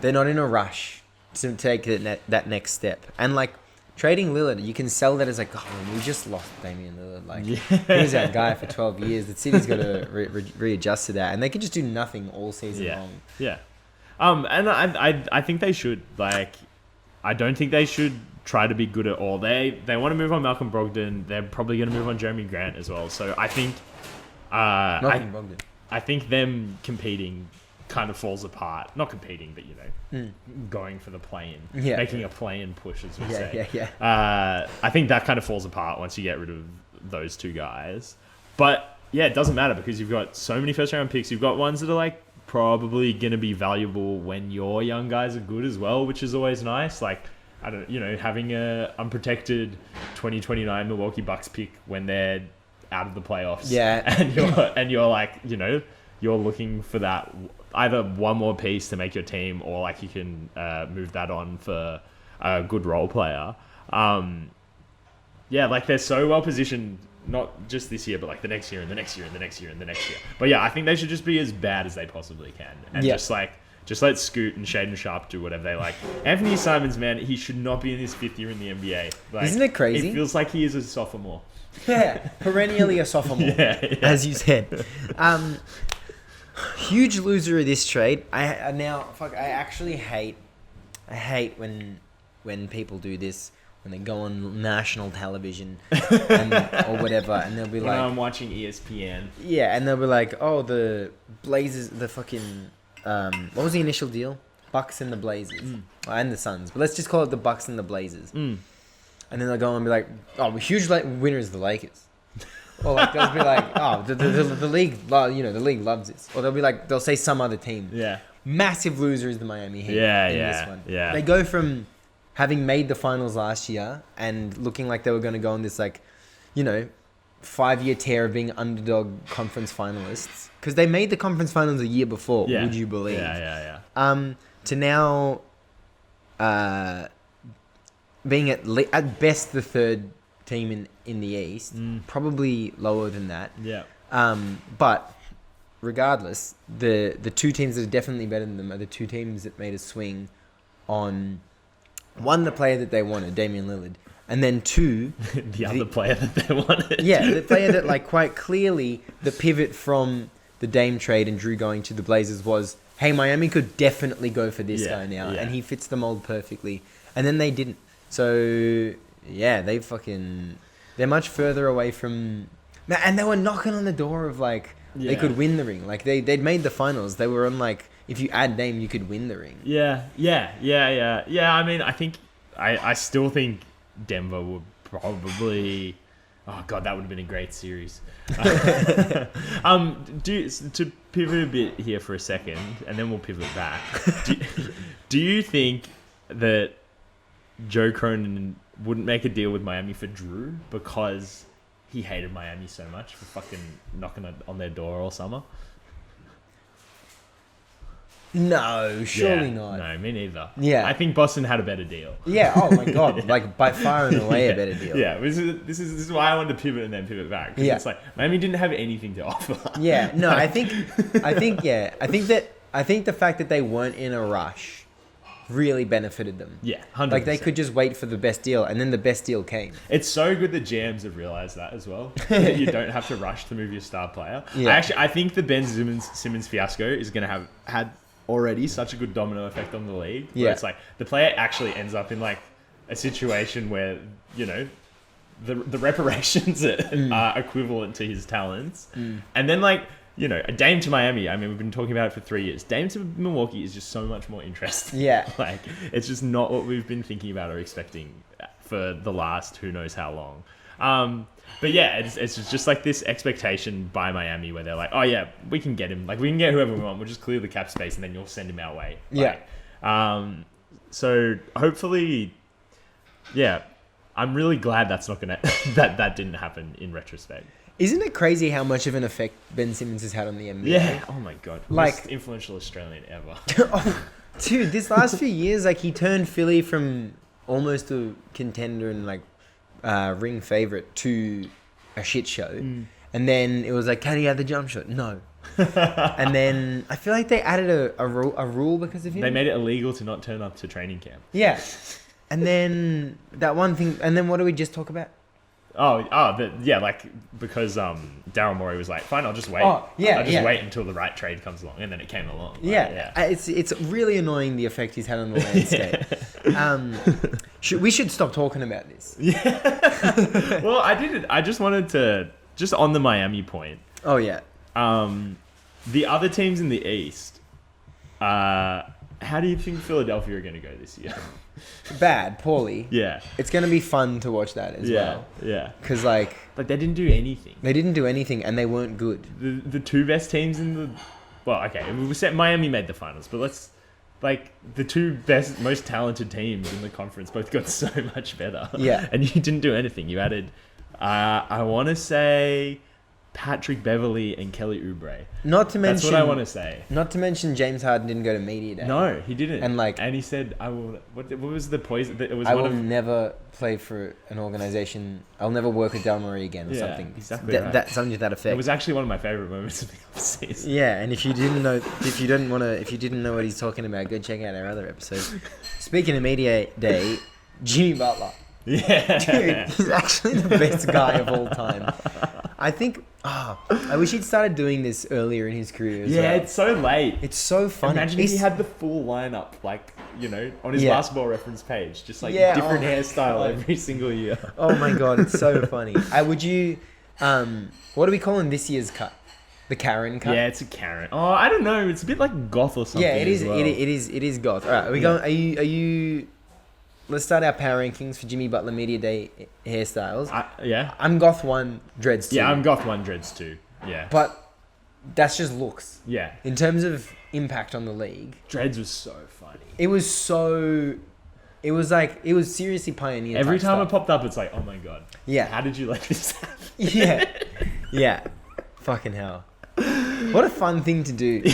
they're not in a rush to take that next step. And, like, trading Lillard, you can sell that as like, oh, we just lost Damian Lillard. Like, he was that guy for 12 years. The city's got to readjust to that. And they can just do nothing all season long. Yeah. And I think they should. Like, I don't think they should try to be good at all. They want to move on Malcolm Brogdon. They're probably going to move on Jeremy Grant as well. So I think Malcolm Brogdon. I think them competing kind of falls apart. Not competing, but, you know, going for the play-in. Yeah. Making a play-in push, as we say. Yeah. I think that kind of falls apart once you get rid of those 2 guys. But, yeah, it doesn't matter because you've got so many first-round picks. You've got ones that are, like, probably going to be valuable when your young guys are good as well, which is always nice. Like, I don't, you know, having a unprotected 2029 Milwaukee Bucks pick when they're out of the playoffs. Yeah. And you're like, you know, you're looking for that either one more piece to make your team, or like you can move that on for a good role player. Yeah, like they're so well positioned not just this year, but like the next year and the next year and the next year and the next year. But yeah, I think they should just be as bad as they possibly can, and just let Scoot and Shaden Sharp do whatever they like. Anthony Simons, man, he should not be in his 5th year in the NBA. Like, isn't it crazy? It feels like he is a sophomore. Yeah, perennially a sophomore, as you said. Huge loser of this trade. I actually hate when people do this, when they go on national television or whatever, and they'll be like, I'm watching ESPN. Yeah, and they'll be like, oh, the Blazers, the fucking, what was the initial deal? Bucks and the Blazers. And the Suns. But let's just call it the Bucks and the Blazers. And then they'll go and be like, oh, huge winner is the Lakers. Or like they'll be like, oh, the league, the league loves this. Or they'll say some other team. Yeah. Massive loser is the Miami Heat. This one. Yeah. They go from having made the finals last year and looking like they were going to go on this 5-year tear of being underdog conference finalists, because they made the conference finals a year before. Would you believe? Yeah. To now, being at best the 3rd team in the East, probably lower than that. Yeah. But regardless, the 2 teams that are definitely better than them are the 2 teams that made a swing on, one, the player that they wanted, Damian Lillard, and then 2, the other player that they wanted. Yeah, the player that quite clearly the pivot from the Dame trade and Jrue going to the Blazers was, hey, Miami could definitely go for this guy now, and he fits the mold perfectly. And then they didn't. So yeah, they're much further away from, and they were knocking on the door of they could win the ring. They'd made the finals. They were on if you add Dame, you could win the ring. Yeah. I mean, I still think Denver would probably. Oh god, that would have been a great series. To pivot a bit here for a second, and then we'll pivot back. Do you think that Joe Cronin wouldn't make a deal with Miami for Jrue because he hated Miami so much for fucking knocking on their door all summer? No, surely not. No, me neither. Yeah. I think Boston had a better deal. Yeah, oh my god, by far and away a better deal. Yeah, this is why I wanted to pivot and then pivot back. Because it's Miami didn't have anything to offer. Yeah, no, I think the fact that they weren't in a rush really benefited them. Yeah, 100%. They could just wait for the best deal, and then the best deal came. It's so good that GMs have realized that as well. That you don't have to rush to move your star player. Yeah. I think the Ben Simmons fiasco is going to had already such a good domino effect on the league. Where it's the player actually ends up in a situation where, the reparations are equivalent to his talents. And then a Dame to Miami, I mean, we've been talking about it for 3 years. Dame to Milwaukee is just so much more interesting. Yeah. It's just not what we've been thinking about or expecting for the last who knows how long. But yeah, it's just this expectation by Miami where they're like, oh yeah, we can get him. We can get whoever we want. We'll just clear the cap space and then you'll send him our way. So hopefully, yeah, I'm really glad that's not gonna that didn't happen in retrospect. Isn't it crazy how much of an effect Ben Simmons has had on the NBA? Yeah. Oh my god. Most influential Australian ever. Dude, this last few years, he turned Philly from almost a contender and ring favorite to a shit show. And then it was can he have the jump shot? No. And then I feel like they added a rule because of him. They made it illegal to not turn up to training camp. Yeah. And then that one thing, and then what do we just talk about? Because Daryl Morey was fine, I'll just wait. I'll just wait until the right trade comes along, and then it came along. It's really annoying the effect he's had on the landscape. We should stop talking about this. Yeah. Well, I just wanted to, just on the Miami point. Oh yeah. The other teams in the East, how do you think Philadelphia are going to go this year? Bad, poorly. Yeah. It's going to be fun to watch that as well. Yeah. Because they didn't do anything. They didn't do anything, and they weren't good. The 2 best teams in the... Well, okay, we said Miami made the finals, but let's... the 2 best, most talented teams in the conference both got so much better. Yeah. And you didn't do anything. You added, I want to say, Patrick Beverley and Kelly Oubre. Not to mention... That's what I want to say. Not to mention James Harden didn't go to media day. No, he didn't. And he said, "I will." What was the poison? It was I will never play for an organization. I'll never work with Del Marie again, or something. Exactly. Right. That something to that effect. It was actually one of my favorite moments of the offseason. Yeah, and if you didn't know what he's talking about, go check out our other episode. Speaking of media day, Jimmy Butler. Yeah, dude, he's actually the best guy of all time. I think. I wish he'd started doing this earlier in his career. It's so late. It's so funny. Imagine if he had the full lineup, on his basketball reference page, just different hairstyle every single year. Oh my god, it's so funny. Would you? What are we calling this year's cut? The Karen cut. Yeah, it's a Karen. Oh, I don't know. It's a bit like goth or something. Yeah, it is. As well. It is goth. All right, are we going? Are you? Let's start our power rankings for Jimmy Butler Media Day hairstyles. Yeah. I'm goth 1, dreads 2. Yeah, I'm goth 1, dreads 2. Yeah. But that's just looks. Yeah. In terms of impact on the league, dreads was so funny. It was seriously pioneer. Every time it popped up, it's like, oh my god. Yeah. How did you let this happen? Yeah. Yeah. Fucking hell. What a fun thing to do.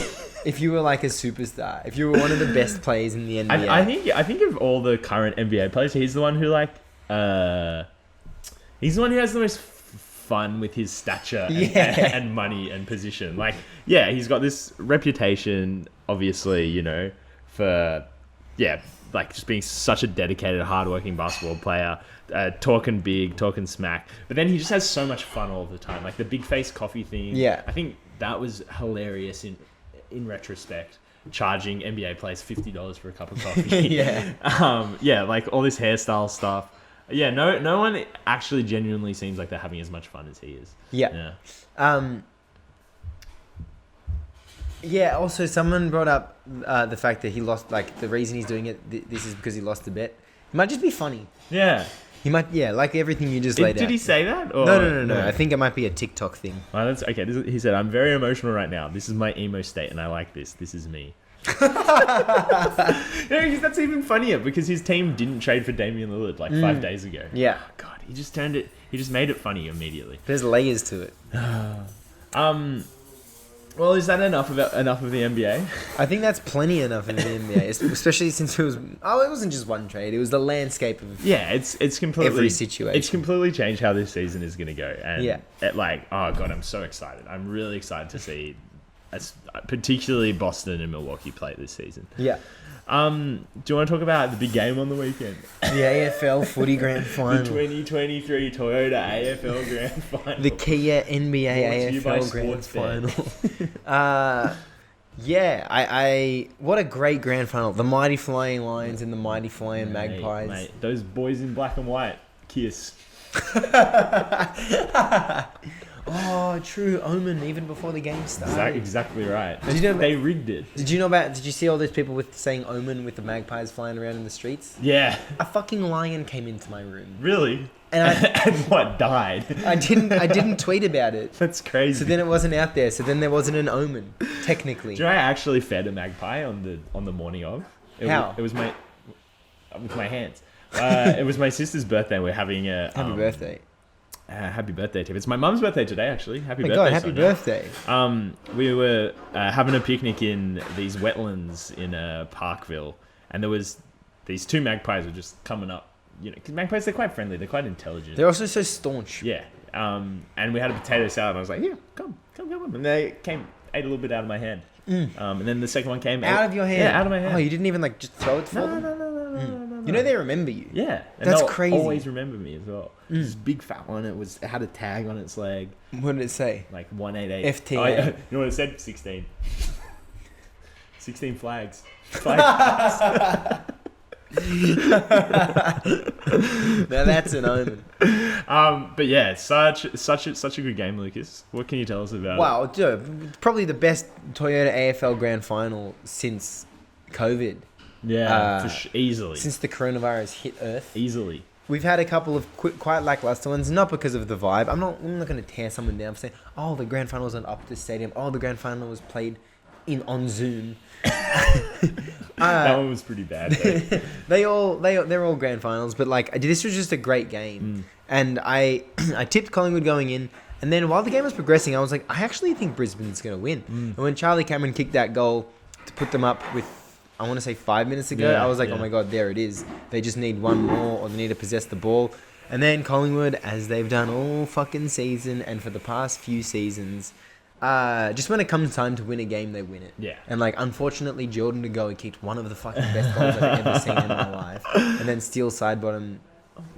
If you were like a superstar, if you were one of the best players in the NBA. I think of all the current NBA players, he's the one who he's the one who has the most fun with his stature and money and position. He's got this reputation, obviously, for just being such a dedicated, hardworking basketball player, talking big, talking smack. But then he just has so much fun all the time, like the big face coffee thing. Yeah, I think that was hilarious in retrospect, charging NBA players $50 for a cup of coffee. All this hairstyle stuff. Yeah, no one actually genuinely seems like they're having as much fun as he is. Yeah. Also, someone brought up the fact that he lost. The reason he's doing it, this is because he lost a bet. It might just be funny. Yeah. He might, like everything you just laid out. Did he say that? Or? No. I think it might be a TikTok thing. Well, that's okay. He said, "I'm very emotional right now. This is my emo state, and I like this. This is me." Because that's even funnier because his team didn't trade for Damian Lillard 5 days ago. Yeah. Oh, God, he just made it funny immediately. There's layers to it. Well, is that enough of the NBA? I think that's plenty enough of the NBA, especially since it wasn't just one trade. It was the landscape of it's completely every situation. It's completely changed how this season is going to go. And oh God, I'm so excited. I'm really excited to see, particularly Boston and Milwaukee play this season. Yeah. Do you want to talk about the big game on the weekend? The AFL Footy Grand Final. The 2023 Toyota AFL Grand Final. The Kia NBA AFL Grand Final. What a great Grand Final. The mighty Flying Lions and the mighty Flying Magpies. Mate, those boys in black and white. Kiss. Oh, true omen even before the game started. Exactly right. They rigged it. Did you see all those people saying omen with the magpies flying around in the streets? Yeah. A fucking lion came into my room. Really? And what, died? I didn't tweet about it. That's crazy. So then it wasn't out there. So then there wasn't an omen, technically. Do you know I actually fed a magpie on the morning of? How? It was with my hands. It was my sister's birthday. We're having a happy birthday. Happy birthday, Tim. It's my mum's birthday today, actually. Happy birthday, God, happy Sonia. birthday. We were having a picnic in these wetlands in Parkville, and there was these two magpies were just coming up. Because magpies, they're quite friendly. They're quite intelligent. They're also so staunch. Yeah. And we had a potato salad, and I was like, yeah, come. And they ate a little bit out of my hand. And then the second one came out of your hand? Yeah, out of my hand. Oh, you didn't even just throw it for them? No. They remember you. Yeah. And that's crazy. Always remember me as well. This big fat one. It had a tag on its leg. What did it say? 188. FTA. Oh, you know what it said? 16. 16 flags. Now that's an omen. But yeah, such a good game, Lucas. What can you tell us about it? Wow, dude, probably the best Toyota AFL Grand Final since COVID. Yeah, easily. Since the coronavirus hit Earth. Easily. We've had a couple of quite lackluster ones, not because of the vibe. I'm not going to tear someone down for saying, oh, the Grand Final was on Optus Stadium. Oh, the Grand Final was played on Zoom. That one was pretty bad. They're all Grand Finals, but this was just a great game. And I tipped Collingwood going in. And then while the game was progressing, I was like, I actually think Brisbane's going to win. And when Charlie Cameron kicked that goal to put them up with, I want to say 5 minutes ago, I was like, oh my God, there it is. They just need one more, or they need to possess the ball. And then Collingwood, as they've done all fucking season and for the past few seasons, just when it comes time to win a game, they win it. Yeah. And like, unfortunately, Jordan De Goey kicked one of the fucking best goals I've ever seen in my life. And then Steele Sidebottom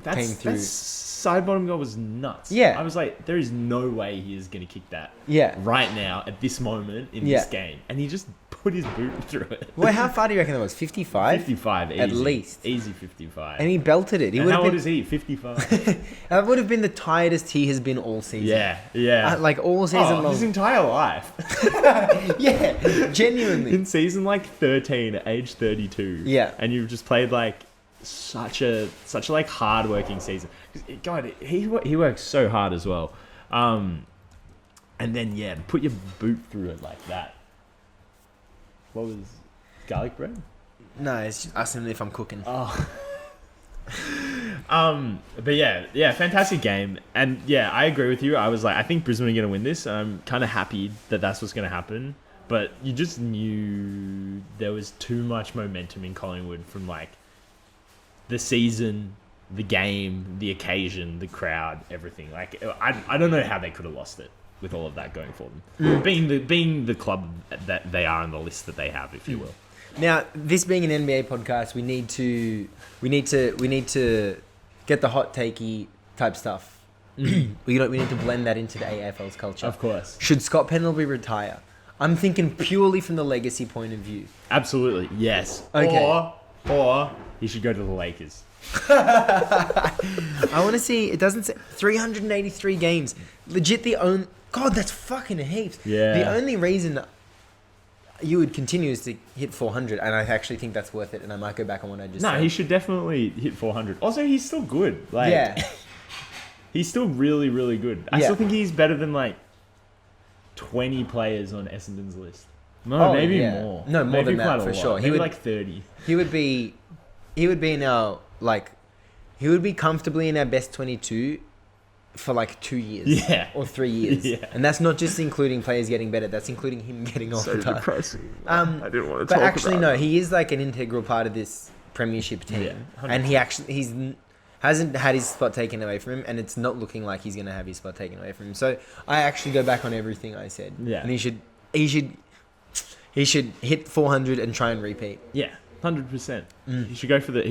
came through. That side bottom goal was nuts. Yeah. I was like, there is no way he is going to kick that right now at this moment in this game. And he just put his boot through it. Well, how far do you reckon that was? 55? 55, easy. At least. Easy 55. And he belted it. How old is he? 55. That would have been the tiredest he has been all season. Yeah. Like all season long. His entire life. Yeah, genuinely. In season like 13, age 32. Yeah. And you've just played like such a like hard working season. God, he works so hard as well. And then to put your boot through it like that. What was garlic bread? No, it's just asking if I'm cooking. Oh. But yeah, fantastic game. And yeah, I agree with you. I was like, I think Brisbane are going to win this. I'm kind of happy that that's what's going to happen. But you just knew there was too much momentum in Collingwood from like the season, the game, the occasion, the crowd, everything. Like, I don't know how they could have lost it with all of that going for them. Being the club that they are on the list that they have, if you will. Now, this being an NBA podcast, we need to get the hot takey type stuff. We need to blend that into the AFL's culture. Of course. Should Scott Pendlebury retire? I'm thinking purely from the legacy point of view. Absolutely, yes. Okay. Or he should go to the Lakers. I want to see. It doesn't say 383 games. Legit, the only. God, that's fucking heaps. Yeah. The only reason you would continue is to hit 400, and I actually think that's worth it. And I might go back on what I just said. No, he should definitely hit 400. Also, he's still good. Like, yeah. He's still really, really good. I still think he's better than like 20 players on Essendon's list. No, maybe more. No, more maybe than that for sure. Maybe like 30. He would be in our he would be comfortably in our best 22 for like 2 years, or 3 years, and that's not just including players getting better. That's including him getting off the time. Depressing. I didn't want to but actually, no, he is like an integral part of this premiership team, and he's hasn't had his spot taken away from him, and it's not looking like he's going to have his spot taken away from him. So I actually go back on everything I said. Yeah, and he should hit 400 and try and repeat. Yeah. 100%. He should go for the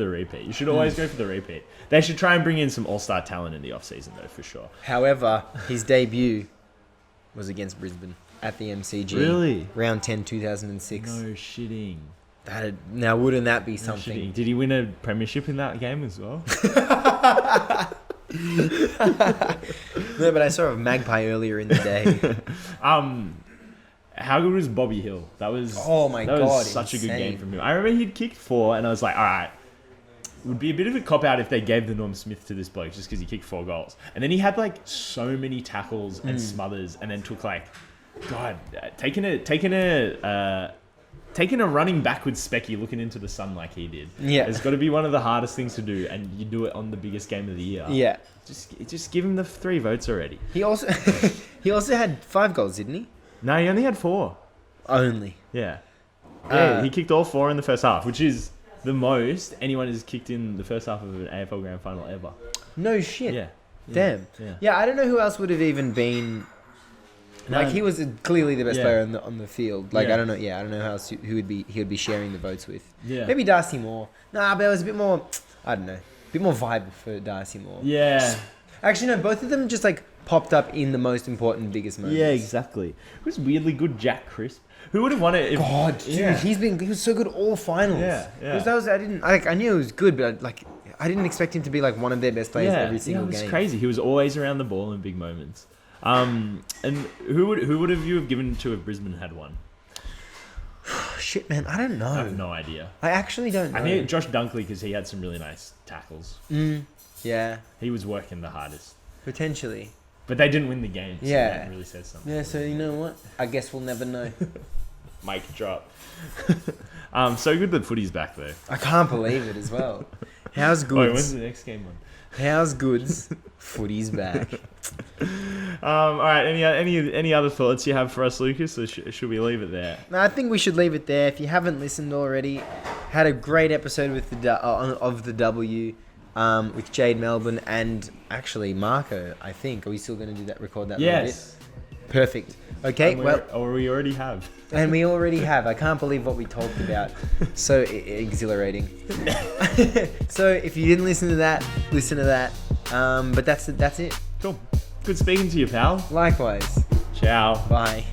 repeat. You should always go for the repeat. They should try and bring in some all-star talent in the off-season though, for sure. However, his debut was against Brisbane at the MCG. Really? Round 10, 2006. No shitting. Now, wouldn't that be No something? shitting. Did he win a premiership in that game as well? No, but I saw a Magpie earlier in the day. How good was Bobby Hill? That was such insane. a good game from him. I remember he'd kicked 4, and I was like, all right, it would be a bit of a cop-out if they gave the Norm Smith to this bloke just because he kicked 4 goals. And then he had like so many tackles and smothers, and then took like, God, taking a running backwards specky looking into the sun like he did. Yeah, it's got to be one of the hardest things to do, and you do it on the biggest game of the year. Yeah, just give him the 3 votes already. He also had 5 goals, didn't he? No, he only had 4. Only. Yeah. He kicked all 4 in the first half, which is the most anyone has kicked in the first half of an AFL Grand Final ever. No shit. Yeah. Damn. Yeah. I don't know who else would have even been. No. Like, he was clearly the best player on the field. Like, Yeah. I don't know. Yeah, I don't know who else he would be sharing the votes with. Yeah. Maybe Darcy Moore. Nah, but it was a bit more. I don't know. A bit more vibe for Darcy Moore. Yeah. Actually, no. Both of them just like popped up in the most important, biggest moments. Yeah, exactly. It was weirdly good Jack Crisp. Who would have won it if... God, dude, he was so good all finals. Yeah. Because I knew he was good, but I didn't expect him to be like one of their best players every single game. It was crazy. He was always around the ball in big moments. And who would have you given to if Brisbane had won? Shit, man, I don't know. I have no idea. I actually don't know. I think Josh Dunkley, because he had some really nice tackles. Yeah. He was working the hardest. Potentially. But they didn't win the game, so Yeah. that really says something. Yeah, so you know what? I guess we'll never know. Mic drop. So good that footy's back though. I can't believe it as well. How's Wait, when's goods? the next game on? How's goods? Footy's back. All right. Any other thoughts you have for us, Lucas, or should we leave it there? No, I think we should leave it there. If you haven't listened already, had a great episode with of the W with Jade Melbourne and actually Marco. I think. Are we still going to do that? Record that? Yes. Perfect. Okay. Or we already have. And we already have. I can't believe what we talked about. So exhilarating. So if you didn't listen to that, listen to that. But that's it. Cool. Good speaking to you, pal. Likewise. Ciao. Bye.